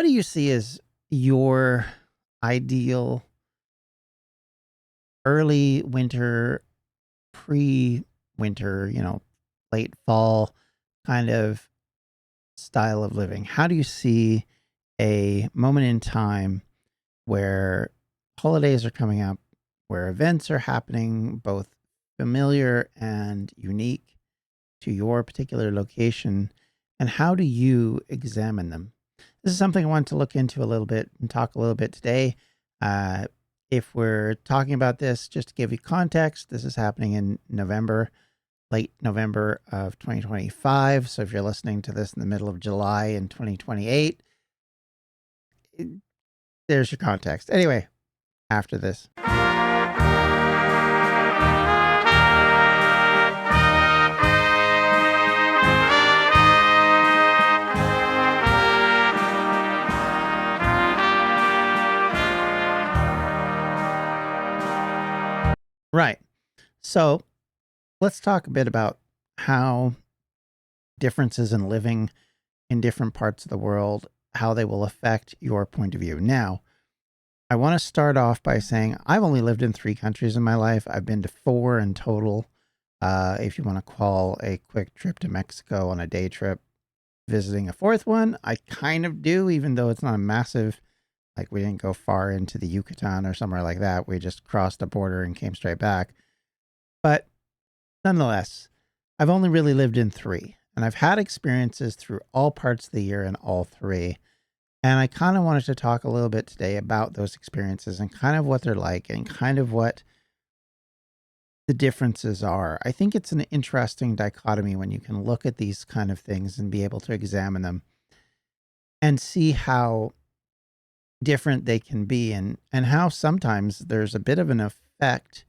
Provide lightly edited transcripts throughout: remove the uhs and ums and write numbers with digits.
What do you see as your ideal early winter, pre-winter, late fall kind of style of living? How do you see a moment in time where holidays are coming up, where events are happening, both familiar and unique to your particular location, and how do you examine them? This is something I want to look into a little bit and talk a little bit today. Uh, if we're talking about this, just to give you context, this is happening in November, late November of 2025. So if you're listening to this in the middle of July in 2028, it- there's your context. Anyway, after this. Right. So let's talk a bit about how differences in living in different parts of the world, how they will affect your point of view. Now, I want to start off by saying I've only lived in 3 countries in my life. I've been to 4 in total. If you want to call a quick trip to Mexico on a day trip, visiting a fourth one, I kind of do, even though it's not a massive, like we didn't go far into the Yucatan or somewhere like that. We just crossed a border and came straight back. But nonetheless, I've only really lived in 3, and I've had experiences through all parts of the year in all 3. And I kind of wanted to talk a little bit today about those experiences and kind of what they're like and kind of what the differences are. I think it's an interesting dichotomy when you can look at these kind of things and be able to examine them and see how different they can be and how sometimes there's a bit of an effect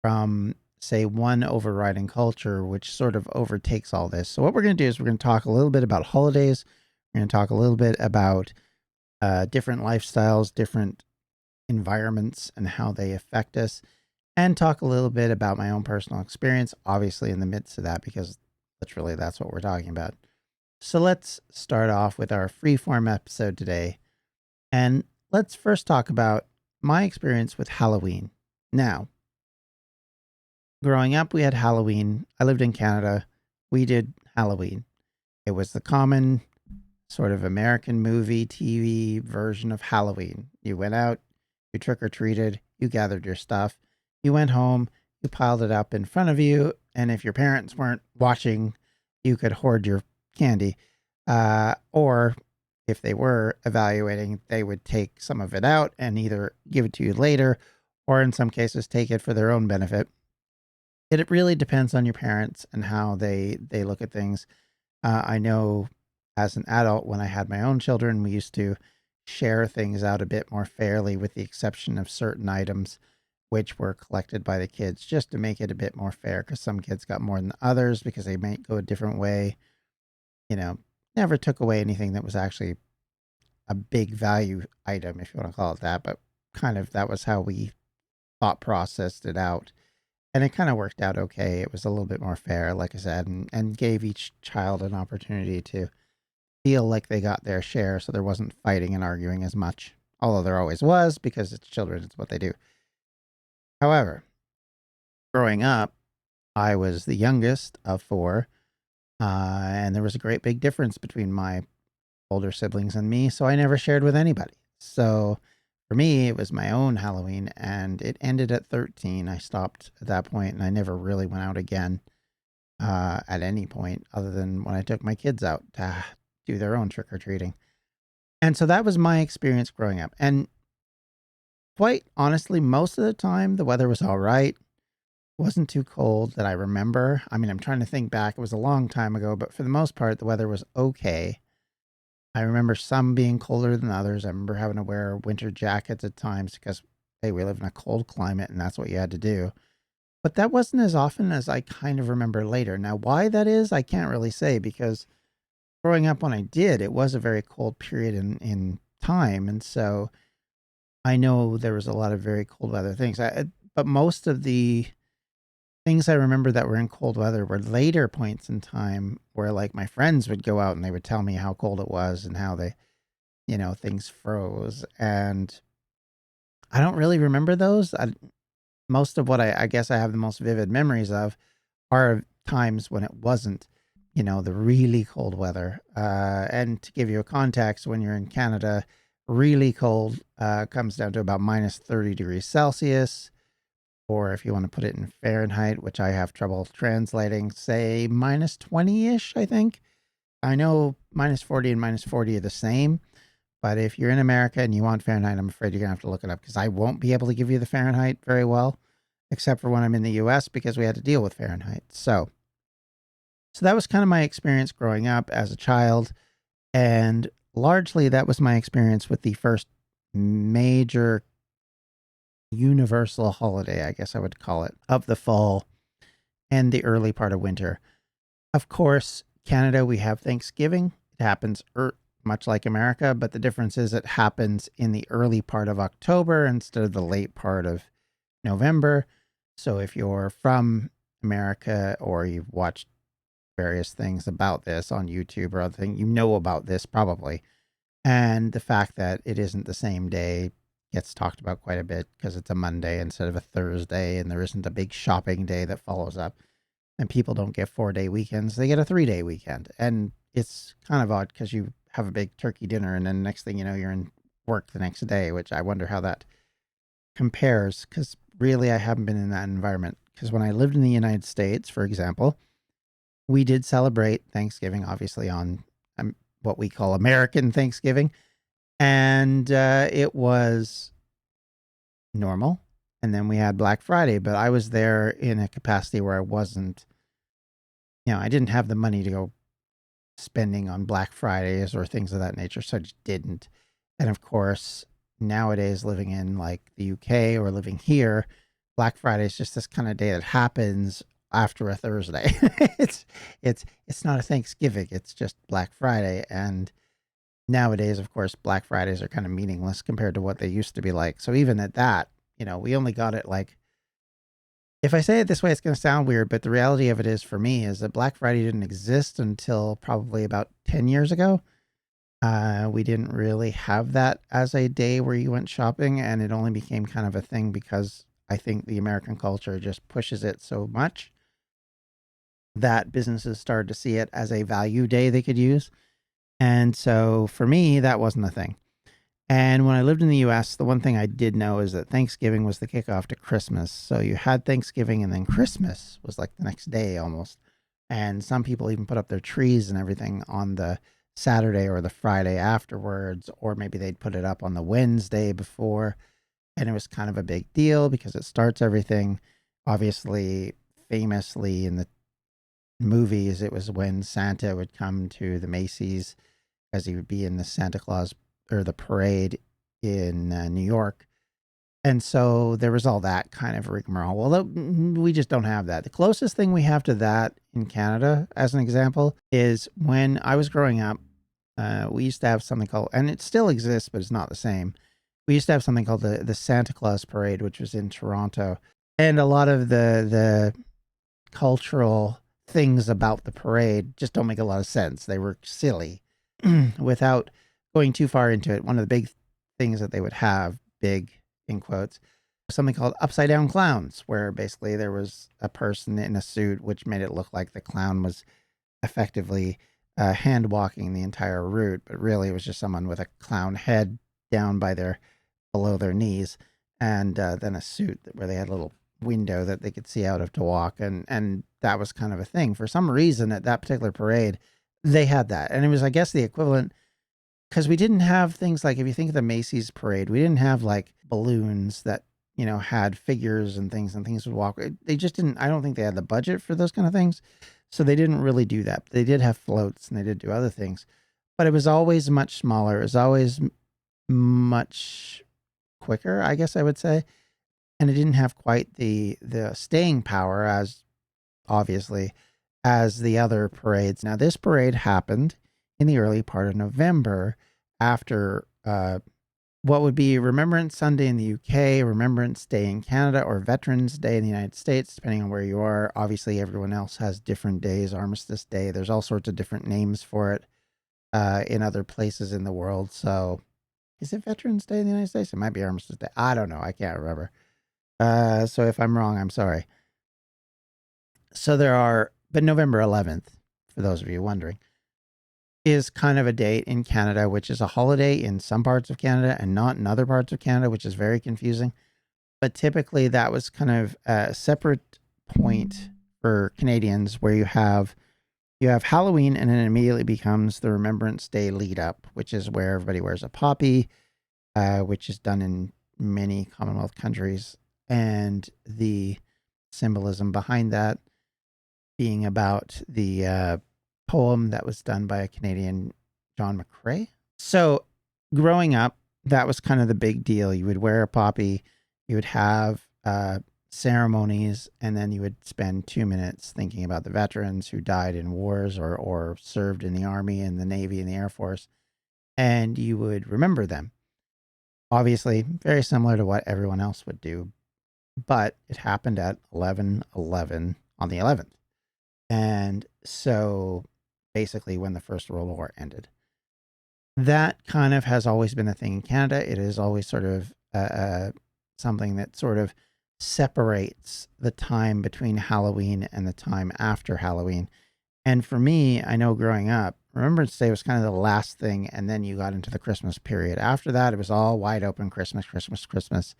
from, say, one overriding culture which sort of overtakes all this. So what we're going to do is we're going to talk a little bit about holidays. We're going to talk a little bit about different lifestyles, different environments, and how they affect us, and talk a little bit about my own personal experience, obviously, in the midst of that, because literally that's what we're talking about. So let's start off with our freeform episode today. And let's first talk about my experience with Halloween. Now, growing up, we had Halloween. I lived in Canada. We did Halloween. It was the common sort of American movie, TV version of Halloween. You went out, you trick or treated, you gathered your stuff, you went home, you piled it up in front of you, and if your parents weren't watching, you could hoard your candy. Or if they were evaluating, they would take some of it out and either give it to you later, or in some cases, take it for their own benefit. It really depends on your parents and how they look at things. I know as an adult, when I had my own children, we used to share things out a bit more fairly, with the exception of certain items which were collected by the kids, just to make it a bit more fair, because some kids got more than others because they might go a different way. You know, never took away anything that was actually a big value item, if you want to call it that, but kind of that was how we thought processed it out. And it kind of worked out okay. It was a little bit more fair, like I said, and gave each child an opportunity to feel like they got their share, so there wasn't fighting and arguing as much. Although there always was, because it's children, it's what they do. However, growing up, I was the youngest of 4, and there was a great big difference between my older siblings and me, so I never shared with anybody. So for me, it was my own Halloween, and it ended at 13. I stopped at that point, and I never really went out again at any point other than when I took my kids out to do their own trick or treating. And so that was my experience growing up. And quite honestly, most of the time, the weather was all right. It wasn't too cold that I remember. I mean, I'm trying to think back. It was a long time ago, but for the most part, the weather was okay. I remember some being colder than others. I remember having to wear winter jackets at times because, hey, we live in a cold climate and that's what you had to do. But that wasn't as often as I kind of remember later. Now, why that is, I can't really say, because growing up when I did, it was a very cold period in time. And so I know there was a lot of very cold weather things. But most of the things I remember that were in cold weather were later points in time where, like, my friends would go out and they would tell me how cold it was and how they things froze. And I don't really remember those. Most of what I guess I have the most vivid memories of are times when it wasn't, the really cold weather. And to give you a context, when you're in Canada, really cold comes down to about minus 30 degrees Celsius, or if you want to put it in Fahrenheit, which I have trouble translating, say minus 20 ish, I think. I know minus 40 and minus 40 are the same, but if you're in America and you want Fahrenheit, I'm afraid you're going to have to look it up because I won't be able to give you the Fahrenheit very well, except for when I'm in the US because we had to deal with Fahrenheit. So that was kind of my experience growing up as a child. And largely that was my experience with the first major universal holiday, I guess I would call it, of the fall and the early part of winter. Of course, Canada, we have Thanksgiving. It happens much like America, but the difference is it happens in the early part of October instead of the late part of November. So if you're from America or you've watched various things about this on YouTube or other things, about this probably. And the fact that it isn't the same day gets talked about quite a bit because it's a Monday instead of a Thursday, and there isn't a big shopping day that follows up. And people don't get 4-day weekends, they get a 3-day weekend. And it's kind of odd because you have a big turkey dinner and then next thing you know, you're in work the next day, which I wonder how that compares because really I haven't been in that environment. Because when I lived in the United States, for example, we did celebrate Thanksgiving, obviously, on what we call American Thanksgiving. And it was normal. And then we had Black Friday, but I was there in a capacity where I wasn't, I didn't have the money to go spending on Black Fridays or things of that nature. So I just didn't. And of course, nowadays, living in like the UK or living here, Black Friday is just this kind of day that happens after a Thursday. it's not a Thanksgiving, it's just Black Friday. And nowadays, of course, Black Fridays are kind of meaningless compared to what they used to be like. So even at that, we only got it like, if I say it this way, it's going to sound weird, but the reality of it is for me is that Black Friday didn't exist until probably about 10 years ago. We didn't really have that as a day where you went shopping, and it only became kind of a thing because I think the American culture just pushes it so much that businesses started to see it as a value day they could use. And so for me, that wasn't a thing. And when I lived in the US, the one thing I did know is that Thanksgiving was the kickoff to Christmas. So you had Thanksgiving and then Christmas was like the next day almost. And some people even put up their trees and everything on the Saturday or the Friday afterwards, or maybe they'd put it up on the Wednesday before. And it was kind of a big deal because it starts everything. Obviously, famously in the movies, it was when Santa would come to the Macy's as he would be in the Santa Claus or the parade in New York. And so there was all that kind of rigmarole. Well, we just don't have that. The closest thing we have to that in Canada, as an example, is when I was growing up, we used to have something called, and it still exists, but it's not the same. We used to have something called the Santa Claus Parade, which was in Toronto. And a lot of the cultural things about the parade just don't make a lot of sense. They were silly. Without going too far into it, one of the big things that they would have, big in quotes, something called upside down clowns, where basically there was a person in a suit, which made it look like the clown was effectively hand walking the entire route, but really it was just someone with a clown head down by below their knees, and then a suit where they had a little window that they could see out of to walk, and that was kind of a thing. For some reason at that particular parade, they had that, and it was, I guess, the equivalent, because we didn't have things like, if you think of the Macy's parade, we didn't have like balloons that had figures and things would walk. They just didn't. I don't think they had the budget for those kind of things, so they didn't really do that. They did have floats and they did do other things, but it was always much smaller. It was always much quicker, I guess I would say, and it didn't have quite the staying power as obviously as the other parades. Now, this parade happened in the early part of November after what would be Remembrance Sunday in the UK, Remembrance Day in Canada, or Veterans Day in the United States, depending on where you are. Obviously, everyone else has different days, Armistice Day. There's all sorts of different names for it. in other places in the world. So is it Veterans Day in the United States? It might be Armistice Day. I don't know. I can't remember. So if I'm wrong, I'm sorry. So but November 11th, for those of you wondering, is kind of a date in Canada, which is a holiday in some parts of Canada and not in other parts of Canada, which is very confusing. But typically that was kind of a separate point for Canadians where you have Halloween and then it immediately becomes the Remembrance Day lead up, which is where everybody wears a poppy, which is done in many Commonwealth countries. And the symbolism behind that being about the poem that was done by a Canadian, John McCrae. So growing up, that was kind of the big deal. You would wear a poppy, you would have ceremonies, and then you would spend 2 minutes thinking about the veterans who died in wars or served in the Army and the Navy and the Air Force, and you would remember them. Obviously, very similar to what everyone else would do, but it happened at 11/11 on the 11th. And so basically when the First World War ended. That kind of has always been a thing in Canada. It is always sort of something that sort of separates the time between Halloween and the time after Halloween. And for me, I know growing up, Remembrance Day was kind of the last thing, and then you got into the Christmas period. After that, it was all wide open Christmas, Christmas, Christmas,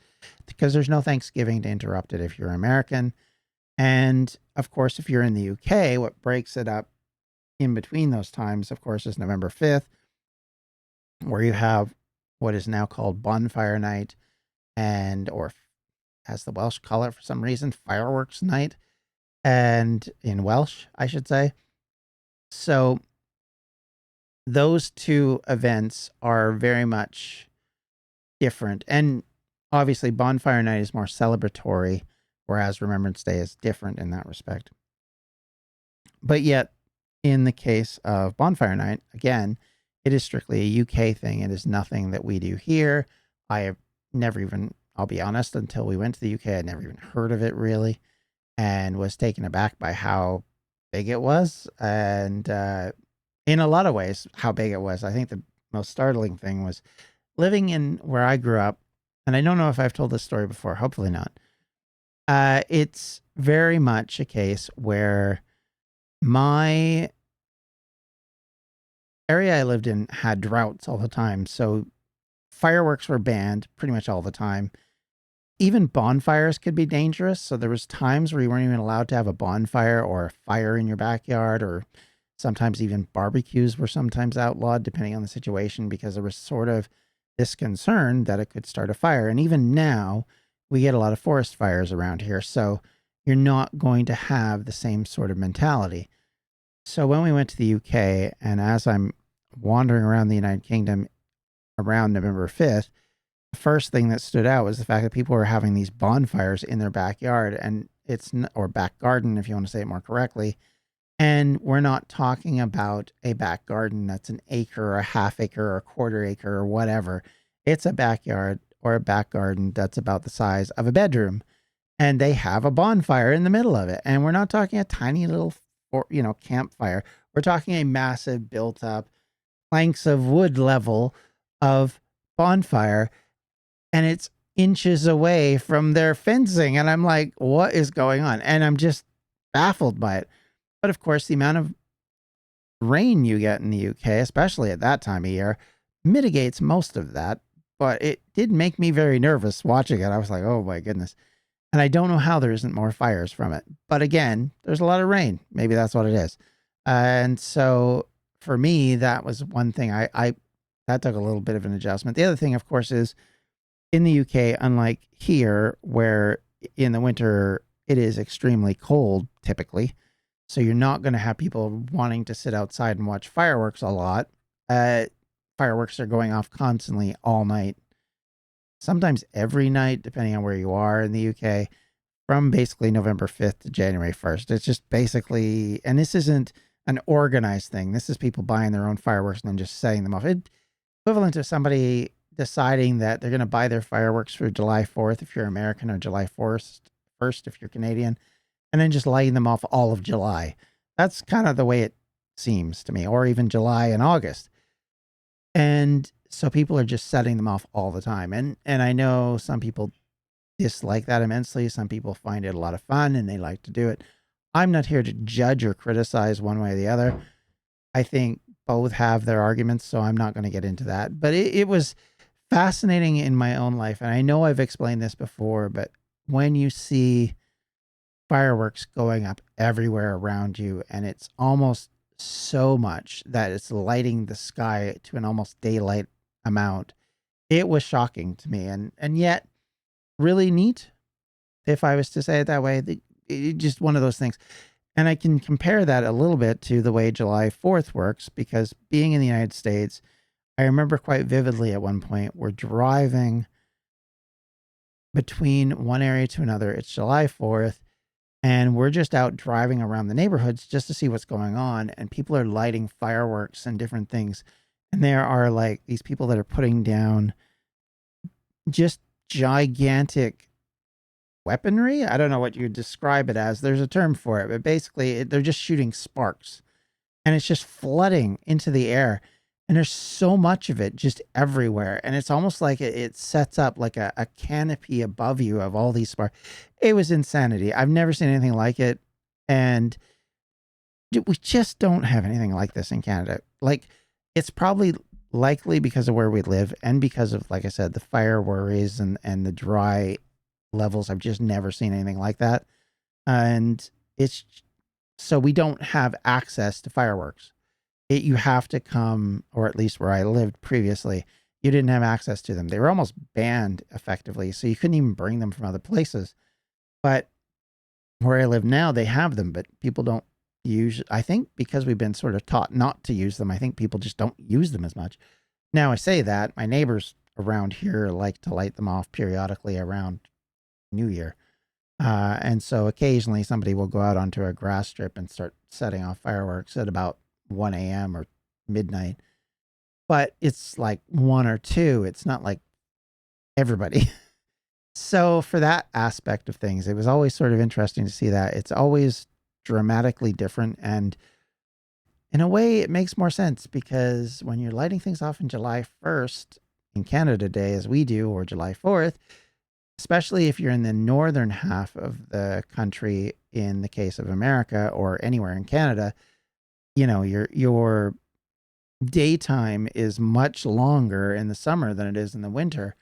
because there's no Thanksgiving to interrupt it if you're American. And of course, if you're in the UK, what breaks it up in between those times, of course, is November 5th, where you have what is now called Bonfire Night, or as the Welsh call it for some reason, Fireworks Night, and in Welsh, I should say. So those two events are very much different. And obviously, Bonfire Night is more celebratory, whereas Remembrance Day is different in that respect. But yet, in the case of Bonfire Night, again, it is strictly a UK thing. It is nothing that we do here. I have never even, I'll be honest, until we went to the UK, I'd never even heard of it really, and was taken aback by how big it was. And in a lot of ways, how big it was. I think the most startling thing was living in where I grew up, and I don't know if I've told this story before, hopefully not. It's very much a case where my area I lived in had droughts all the time. So fireworks were banned pretty much all the time. Even bonfires could be dangerous. So there was times where you weren't even allowed to have a bonfire or a fire in your backyard, or sometimes even barbecues were sometimes outlawed depending on the situation, because there was sort of this concern that it could start a fire. And even now we get a lot of forest fires around here. So you're not going to have the same sort of mentality. So when we went to the UK, and as I'm wandering around the United Kingdom around November 5th, the first thing that stood out was the fact that people were having these bonfires in their backyard, and or back garden, if you want to say it more correctly. And we're not talking about a back garden that's an acre or a half acre or a quarter acre or whatever. It's a backyard or a back garden that's about the size of a bedroom. And they have a bonfire in the middle of it. And we're not talking a tiny little, campfire. We're talking a massive built up planks of wood level of bonfire. And it's inches away from their fencing. And I'm like, what is going on? And I'm just baffled by it. But of course, the amount of rain you get in the UK, especially at that time of year, mitigates most of that. But it did make me very nervous watching it. I was like, oh my goodness. And I don't know how there isn't more fires from it. But again, there's a lot of rain. Maybe that's what it is. And so for me, that was one thing that took a little bit of an adjustment. The other thing, of course, is in the UK, unlike here, where in the winter it is extremely cold typically. So you're not going to have people wanting to sit outside and watch fireworks a lot. Fireworks are going off constantly all night, sometimes every night, depending on where you are in the UK, from basically November 5th to January 1st. It's just basically, and this isn't an organized thing. This is people buying their own fireworks and then just setting them off. It's equivalent to somebody deciding that they're going to buy their fireworks for July 4th if you're American, or July 1st if you're Canadian, and then just lighting them off all of July. That's kind of the way it seems to me, or even July and August. And so people are just setting them off all the time. And I know some people dislike that immensely. Some people find it a lot of fun and they like to do it. I'm not here to judge or criticize one way or the other. I think both have their arguments, so I'm not going to get into that. But it was fascinating in my own life. And I know I've explained this before, but when you see fireworks going up everywhere around you, and it's almost so much that it's lighting the sky to an almost daylight amount, it was shocking to me. And yet really neat, if I was to say it that way. Just one of those things. And I can compare that a little bit to the way July 4th works, because being in the United States, I remember quite vividly at one point, we're driving between one area to another. It's July 4th, and we're just out driving around the neighborhoods just to see what's going on. And people are lighting fireworks and different things. And there are like these people that are putting down just gigantic weaponry. I don't know what you describe it as. There's a term for it, but basically they're just shooting sparks and it's just flooding into the air. And there's so much of it just everywhere. And it's almost like it sets up like a canopy above you of all these sparks. It was insanity. I've never seen anything like it. And we just don't have anything like this in Canada. Like, it's probably likely because of where we live and because of, like I said, the fire worries and the dry levels. I've just never seen anything like that. And it's so we don't have access to fireworks. You have to come, or at least where I lived previously, you didn't have access to them. They were almost banned effectively. So you couldn't even bring them from other places. But where I live now, they have them, but people don't use, I think because we've been sort of taught not to use them, I think people just don't use them as much. Now I say that, my neighbors around here like to light them off periodically around New Year. And so occasionally somebody will go out onto a grass strip and start setting off fireworks at about 1 a.m. or midnight. But it's like one or two. It's not like everybody. So for that aspect of things, it was always sort of interesting to see that. It's always dramatically different. And in a way, it makes more sense because when you're lighting things off in July 1st in Canada Day, as we do, or July 4th, especially if you're in the northern half of the country, in the case of America or anywhere in Canada, you know, your daytime is much longer in the summer than it is in the winter.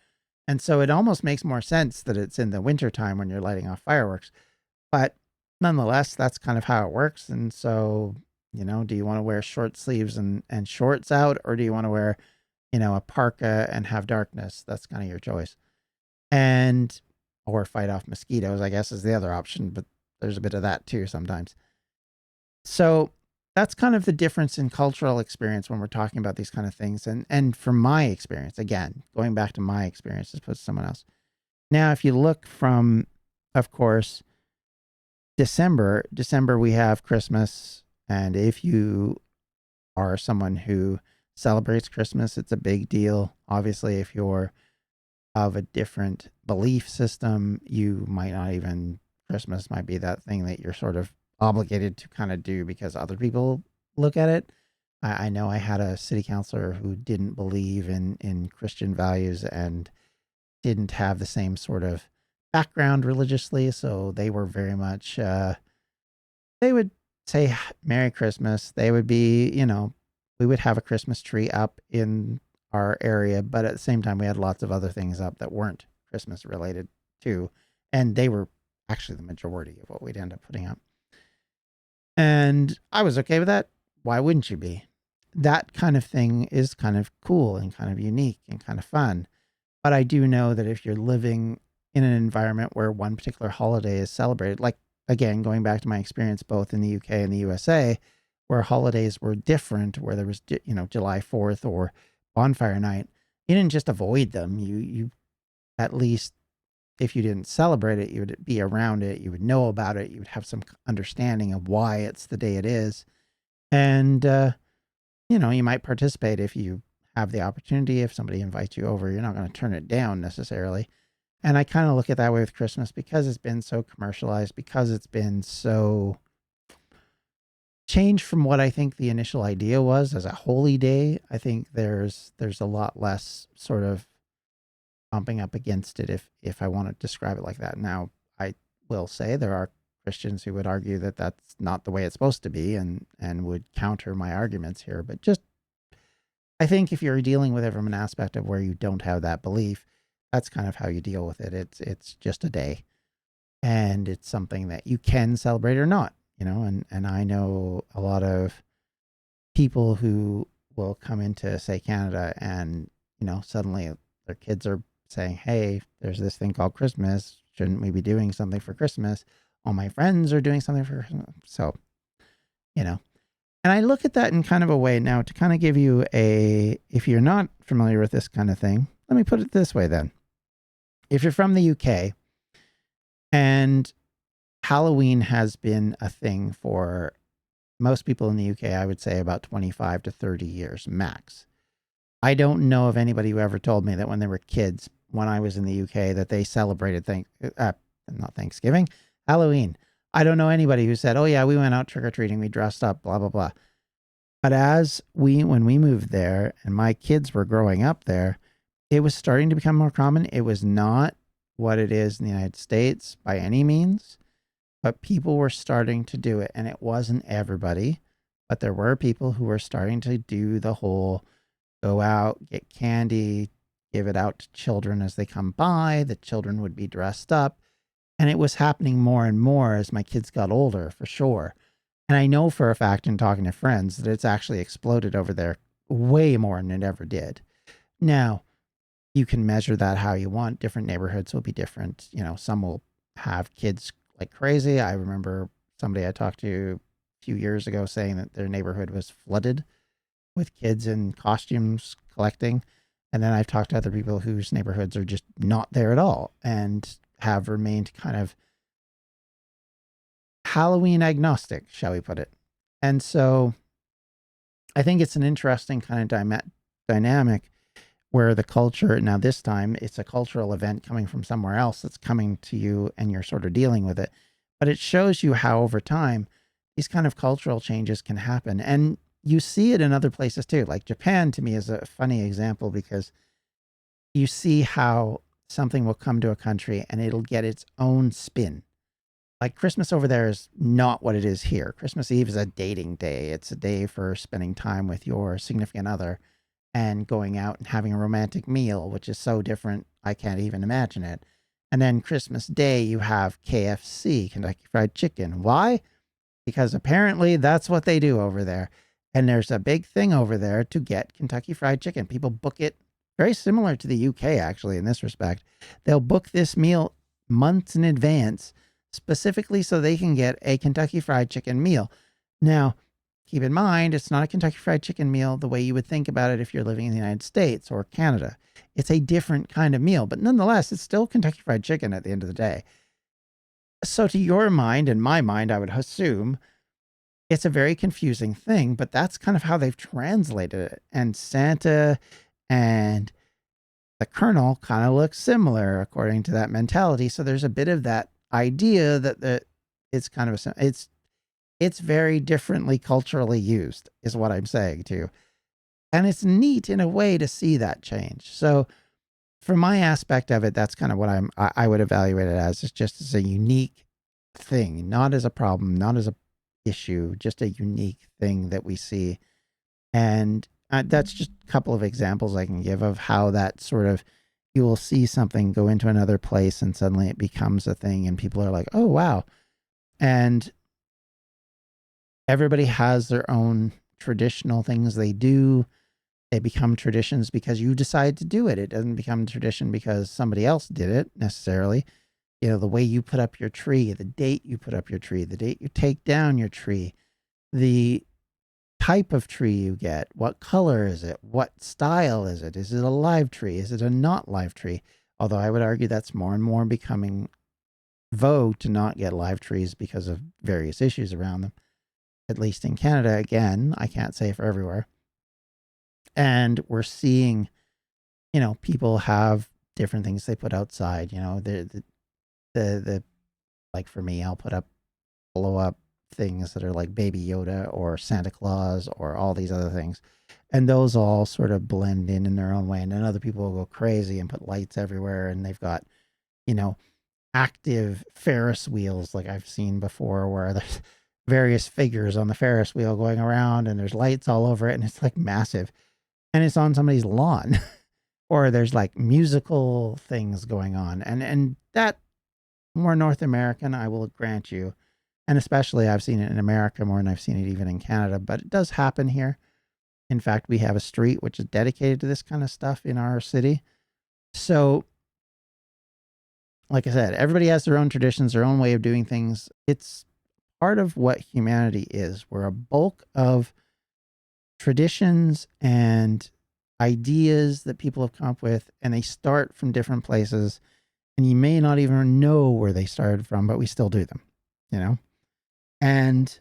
And so it almost makes more sense that it's in the winter time when you're lighting off fireworks. But nonetheless, that's kind of how it works. And so, you know, do you want to wear short sleeves and shorts out, or do you want to wear, you know, a parka and have darkness? That's kind of your choice. And, or fight off mosquitoes, I guess, is the other option, but there's a bit of that too sometimes. So that's kind of the difference in cultural experience when we're talking about these kind of things. And from my experience, again, going back to my experience as opposed to someone else. Now, if you look from, of course, December, we have Christmas. And if you are someone who celebrates Christmas, it's a big deal. Obviously, if you're of a different belief system, you might not even, Christmas might be that thing that you're sort of obligated to kind of do because other people look at it. I know I had a city councilor who didn't believe in Christian values and didn't have the same sort of background religiously. So they were very much, they would say Merry Christmas. They would be, you know, we would have a Christmas tree up in our area, but at the same time, we had lots of other things up that weren't Christmas related too. And they were actually the majority of what we'd end up putting up. And I was okay with that. Why wouldn't you be? That kind of thing is kind of cool and kind of unique and kind of fun. But I do know that if you're living in an environment where one particular holiday is celebrated, like, again, going back to my experience both in the UK and the USA, where holidays were different, where there was, you know, July 4th or bonfire night, you didn't just avoid them. You at least, if you didn't celebrate it, you would be around it. You would know about it. You would have some understanding of why it's the day it is. And, you know, you might participate if you have the opportunity. If somebody invites you over, you're not going to turn it down necessarily. And I kind of look at that way with Christmas because it's been so commercialized, because it's been so changed from what I think the initial idea was as a holy day. I think there's a lot less sort of bumping up against it, if I want to describe it like that. Now, I will say there are Christians who would argue that that's not the way it's supposed to be, and would counter my arguments here. But just, I think if you're dealing with it from an aspect of where you don't have that belief, that's kind of how you deal with it. It's just a day, and it's something that you can celebrate or not, and I know a lot of people who will come into, say, Canada, and suddenly their kids are saying, hey, there's this thing called Christmas, shouldn't we be doing something for Christmas? All my friends are doing something for Christmas. So, and I look at that in kind of a way now to kind of give you if you're not familiar with this kind of thing, let me put it this way then. If you're from the UK and Halloween has been a thing for most people in the UK, I would say about 25 to 30 years max. I don't know of anybody who ever told me that when they were kids, when I was in the UK, that they celebrated not Thanksgiving, Halloween. I don't know anybody who said, oh yeah, we went out trick-or-treating, we dressed up, blah, blah, blah. But when we moved there and my kids were growing up there, it was starting to become more common. It was not what it is in the United States by any means, but people were starting to do it. And it wasn't everybody, but there were people who were starting to do the whole go out, get candy, give it out to children as they come by. The children would be dressed up. And it was happening more and more as my kids got older, for sure. And I know for a fact in talking to friends that it's actually exploded over there way more than it ever did. Now, you can measure that how you want. Different neighborhoods will be different. Some will have kids like crazy. I remember somebody I talked to a few years ago saying that their neighborhood was flooded with kids in costumes collecting. And then I've talked to other people whose neighborhoods are just not there at all and have remained kind of Halloween agnostic, shall we put it. And so I think it's an interesting kind of dynamic where the culture, now this time it's a cultural event coming from somewhere else that's coming to you and you're sort of dealing with it. But it shows you how over time these kind of cultural changes can happen. And you see it in other places too. Like Japan to me is a funny example because you see how something will come to a country and it'll get its own spin. Like Christmas over there is not what it is here. Christmas Eve is a dating day. It's a day for spending time with your significant other and going out and having a romantic meal, which is so different, I can't even imagine it. And then Christmas Day, you have KFC, Kentucky Fried Chicken. Why? Because apparently that's what they do over there. And there's a big thing over there to get Kentucky Fried Chicken. People book it very similar to the UK, actually, in this respect. They'll book this meal months in advance, specifically so they can get a Kentucky Fried Chicken meal. Now, keep in mind, it's not a Kentucky Fried Chicken meal the way you would think about it if you're living in the United States or Canada. It's a different kind of meal, but nonetheless, it's still Kentucky Fried Chicken at the end of the day. So to your mind and my mind, I would assume it's a very confusing thing, but that's kind of how they've translated it. And Santa and the Colonel kind of look similar according to that mentality. So there's a bit of that idea that it's kind of it's very differently culturally used is what I'm saying to you. And it's neat in a way to see that change. So from my aspect of it, that's kind of what I would evaluate it as. It's just as a unique thing, not as a problem, not as a issue, just a unique thing that we see. And that's just a couple of examples I can give of how that sort of, you will see something go into another place and suddenly it becomes a thing and people are like, oh, wow. And everybody has their own traditional things they do. They become traditions because you decide to do it. It doesn't become tradition because somebody else did it necessarily. The way you put up your tree, the date you put up your tree, the date you take down your tree, the type of tree you get, what color is it, what style is it? Is it a live tree? Is it a not live tree? Although I would argue that's more and more becoming vogue to not get live trees because of various issues around them. At least in Canada, again, I can't say for everywhere. And we're seeing, people have different things they put outside. The like for me, I'll put up blow up things that are like Baby Yoda or Santa Claus or all these other things. And those all sort of blend in their own way. And then other people will go crazy and put lights everywhere. And they've got, you know, active Ferris wheels like I've seen before where there's various figures on the Ferris wheel going around and there's lights all over it. And it's like massive. And it's on somebody's lawn. Or there's like musical things going on. And that more North American, I will grant you. And especially I've seen it in America more than I've seen it even in Canada, but it does happen here. In fact, we have a street which is dedicated to this kind of stuff in our city. So, like I said, everybody has their own traditions, their own way of doing things. It's part of what humanity is. We're a bulk of traditions and ideas that people have come up with, and they start from different places, and you may not even know where they started from, but we still do them, you know? And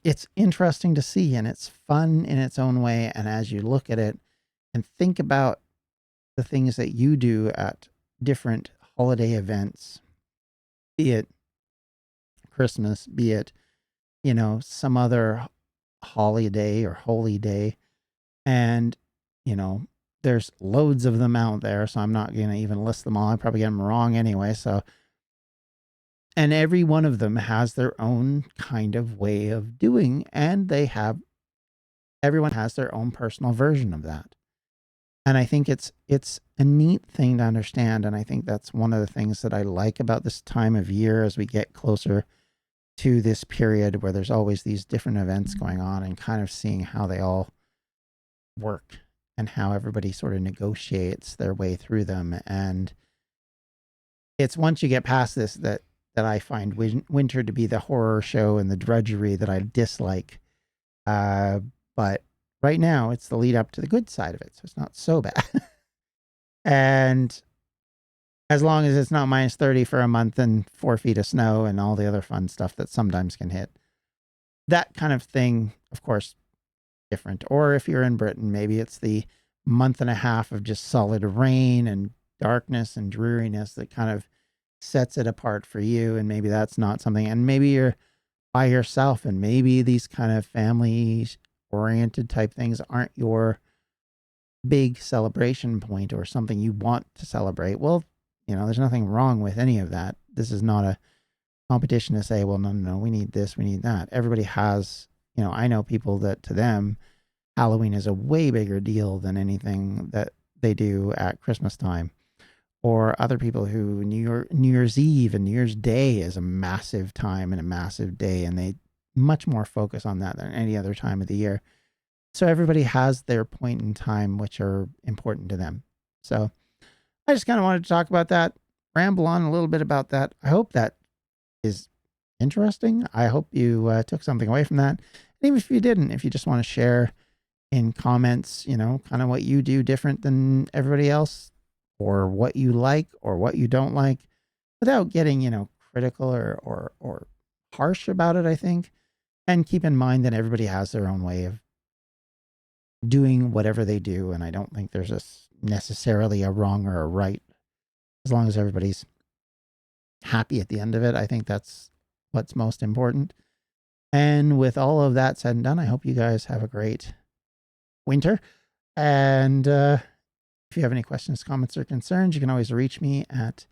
it's interesting to see, and it's fun in its own way. And as you look at it and think about the things that you do at different holiday events, be it Christmas, be it, you know, some other holiday or holy day, and, you know, there's loads of them out there, so I'm not going to even list them all. I probably get them wrong anyway. So, and every one of them has their own kind of way of doing, and everyone has their own personal version of that. And I think it's a neat thing to understand. And I think that's one of the things that I like about this time of year as we get closer to this period where there's always these different events going on, and kind of seeing how they all work and how everybody sort of negotiates their way through them. And it's once you get past this that I find winter to be the horror show and the drudgery that I dislike. But right now it's the lead up to the good side of it, so it's not so bad. And as long as it's not minus 30 for a month and 4 feet of snow and all the other fun stuff that sometimes can hit, that kind of thing, of course, different. Or if you're in Britain, maybe it's the month and a half of just solid rain and darkness and dreariness that kind of sets it apart for you. And maybe that's not something, and maybe you're by yourself, and maybe these kind of family oriented type things aren't your big celebration point or something you want to celebrate. Well, you know, there's nothing wrong with any of that. This is not a competition to say, well, no, we need this, we need that. Everybody has, you know, I know people that to them, Halloween is a way bigger deal than anything that they do at Christmas time. Or other people who New Year's Eve and New Year's Day is a massive time and a massive day, and they much more focus on that than any other time of the year. So everybody has their point in time which are important to them. So I just kind of wanted to talk about that, ramble on a little bit about that. I hope that is interesting. I hope you took something away from that. And even if you didn't, if you just want to share in comments, you know, kind of what you do different than everybody else, or what you like or what you don't like, without getting, you know, critical or harsh about it, I think. And keep in mind that everybody has their own way of doing whatever they do. And I don't think there's necessarily a wrong or a right. As long as everybody's happy at the end of it, I think that's what's most important. And with all of that said and done, I hope you guys have a great winter. And if you have any questions, comments, or concerns, you can always reach me at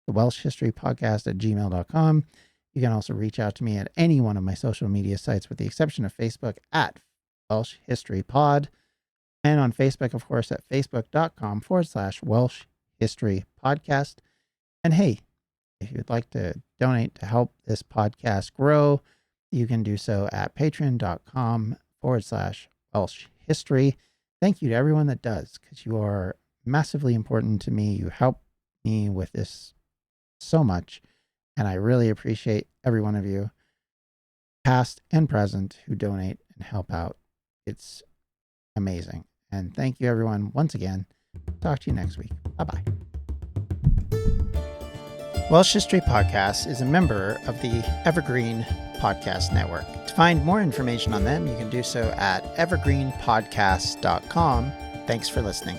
the Welsh History Podcast at gmail.com. You can also reach out to me at any one of my social media sites, with the exception of Facebook, at Welsh History Pod. And on Facebook, of course, at facebook.com/Welsh History Podcast. And hey, if you'd like to donate to help this podcast grow, you can do so at patreon.com/Welsh History. Thank you to everyone that does, because you are massively important to me. You help me with this so much, and I really appreciate every one of you, past and present, who donate and help out. It's amazing. And thank you, everyone, once again. Talk to you next week. Bye-bye. Welsh History Podcasts is a member of the Evergreen Podcast Network. To find more information on them, you can do so at evergreenpodcasts.com. Thanks for listening.